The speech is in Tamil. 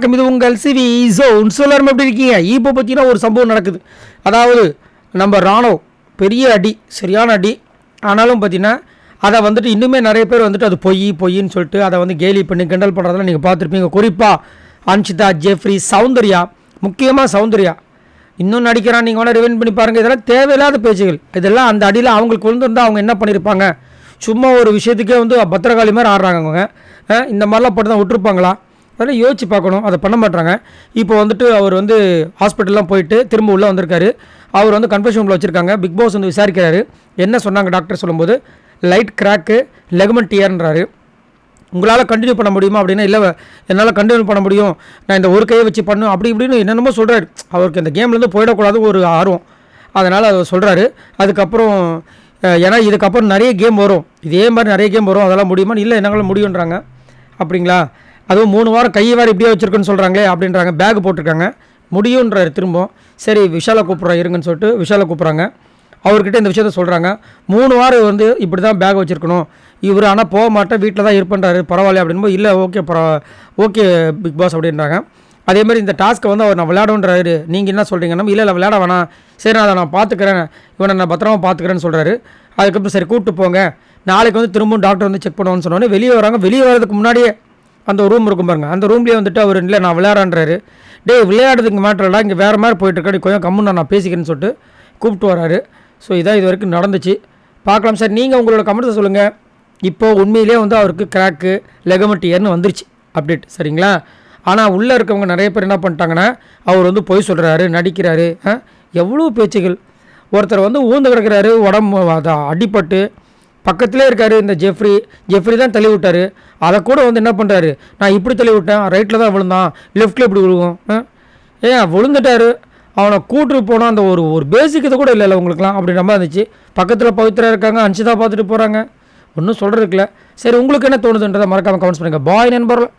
வணக்கம், இது உங்கள் சிவி ஜோன். எல்லாரும் எப்படி இருக்கீங்க? இப்போ பார்த்தீங்கன்னா ஒரு சம்பவம் நடக்குது. அதாவது நம்ம ராணுவ பெரிய அடி, சரியான அடி. ஆனாலும் பார்த்தீங்கன்னா அதை வந்துட்டு இன்னுமே நிறைய பேர் வந்துட்டு அது பொய்ன்னு சொல்லிட்டு அதை வந்து கேலி பண்ணி கிண்டல் பண்ணுறதெல்லாம் நீங்கள் பார்த்துருப்பீங்க. குறிப்பாக அன்ஷிதா, ஜெஃப்ரி, சௌந்தர்யா, முக்கியமாக சௌந்தர்யா இன்னும் நடிக்கிறான். நீங்கள் வேணால் ரிவைண்ட் பண்ணி பாருங்கள். இதெல்லாம் தேவையில்லாத பேச்சுகள். இதெல்லாம் அந்த அடியில் அவங்களுக்கு வந்து அவங்க என்ன பண்ணியிருப்பாங்க? சும்மா ஒரு விஷயத்துக்கே வந்து பத்திரகாளி மாதிரி ஆடுறாங்க அவங்க. இந்த மாதிரிலாம் போட்டு தான் விட்டுருப்பாங்களா? அதெல்லாம் யோசிச்சு பார்க்கணும். அதை பண்ண மாட்டாங்க. இப்போ வந்துட்டு அவர் வந்து ஹாஸ்பிட்டல்லாம் போயிட்டு திரும்ப உள்ளே வந்திருக்காரு. அவர் வந்து கன்ஃபெஷன் ரூமில் வச்சுருக்காங்க. பிக் பாஸ் வந்து விசாரிக்கிறாரு. என்ன சொன்னாங்க டாக்டர் சொல்லும்போது, லைட் கிராக்கு, லெகமெண்ட் டியர்ன்றாரு. உங்களால் கண்டினியூ பண்ண முடியுமா அப்படின்னா, இல்லை என்னால் கண்டினியூ பண்ண முடியும், நான் இந்த ஒரு கையை வச்சு பண்ணும் அப்படி இப்படின்னு என்னென்னமோ சொல்கிறாரு. அவருக்கு இந்த கேம்லேருந்து போயிடக்கூடாது ஒரு ஆர்வம், அதனால் அவர் சொல்கிறாரு. அதுக்கப்புறம் ஏன்னா இதுக்கப்புறம் நிறைய கேம் வரும், இதே மாதிரி நிறைய கேம் வரும், அதெல்லாம் முடியுமா? இல்லை என்னால் முடியுன்றாங்க. அப்படிங்களா? அதுவும் 3 வாரம் கையை வேறு இப்படியே வச்சுருக்குன்னு சொல்கிறாங்களே அப்படின்றாங்க. பேக் போட்டிருக்காங்க, முடியுன்றாரு திரும்ப. சரி விஷாலை கூப்பிட்றோம் இருங்கன்னு சொல்லிட்டு விஷாலை கூப்பிட்றாங்க. அவர்கிட்ட இந்த விஷயத்த சொல்கிறாங்க. 3 வாரம் வந்து இப்படி தான் பேக் வச்சுருக்கணும் இவர், ஆனால் போக மாட்டேன் வீட்டில் தான் இருப்பேன்றாரு. பரவாயில்ல அப்படின்போது, இல்லை ஓகே பிக் பாஸ் அப்படின்றாங்க. அதேமாதிரி இந்த டாஸ்க்கை வந்து அவர் நான் விளையாடுன்றாரு. நீங்கள் என்ன சொல்கிறீங்கன்னா, இல்லை விளையாட வேணாம், சரி நான் அதை நான் பார்த்துக்கிறேன், இவனை நான் பத்திரமா பார்த்துக்கிறேன்னு சொல்கிறாரு. அதுக்கப்புறம் சரி கூப்பிட்டு போங்க, நாளைக்கு வந்து திரும்பவும் டாக்டர் வந்து செக் பண்ணுவோன்னு சொன்னோன்னே வெளியே வராங்க. வெளியே வரதுக்கு முன்னாடியே அந்த ரூம் இருக்கும் பாருங்க, அந்த ரூம்லேயே வந்துட்டு அவர் இல்லை நான் விளையாடுறாரு. விளையாடுறதுக்கு மேட்டர்டா, இங்கே வேறு மாதிரி போயிட்டுருக்காடி, கொஞ்சம் கம்முன்னு நான் பேசிக்கிறேன்னு சொல்லிட்டு கூப்பிட்டு வராரு. ஸோ இதான் இது வரைக்கும் நடந்துச்சு. பார்க்கலாம் சார், நீங்கள் உங்களோட கமெண்ட்ஸை சொல்லுங்கள். இப்போது உண்மையிலே வந்து அவருக்கு கிராக்கு, லெகமெண்ட் டியர்னு வந்துருச்சு அப்டேட், சரிங்களா? ஆனால் உள்ளே இருக்கவங்க நிறைய பேர் என்ன பண்ணிட்டாங்கன்னா, அவர் வந்து பொய் சொல்கிறாரு, நடிக்கிறாரு. எவ்வளோ பேச்சுகள். ஒருத்தர் வந்து ஊந்து கிடக்கிறாரு, உடம்பு அடிப்பட்டு பக்கத்திலே இருக்கார். இந்த ஜெஃப்ரி தான் தள்ளி விட்டார். அதை கூட வந்து என்ன பண்ணுறாரு, நான் இப்படி தள்ளி விட்டேன், ரைட்டில் தான் விழுந்தான், லெஃப்ட்டில் இப்படி விழுவும். விழுந்துட்டார், அவனை கூட்டுட்டு போனால் அந்த ஒரு பேசிக் இது கூட இல்லை உங்களுக்குலாம் அப்படின்ற மாதிரி இருந்துச்சு. பக்கத்தில் பவித்ரா இருக்காங்க, அன்ஷிதா பார்த்துட்டு போகிறாங்க, ஒன்றும் சொல்கிறதுக்குல. சரி உங்களுக்கு என்ன தோணுதுன்றதை மறக்காமல் கமெண்ட்ஸ் பண்ணுங்கள். பாய் நண்பர்கள்.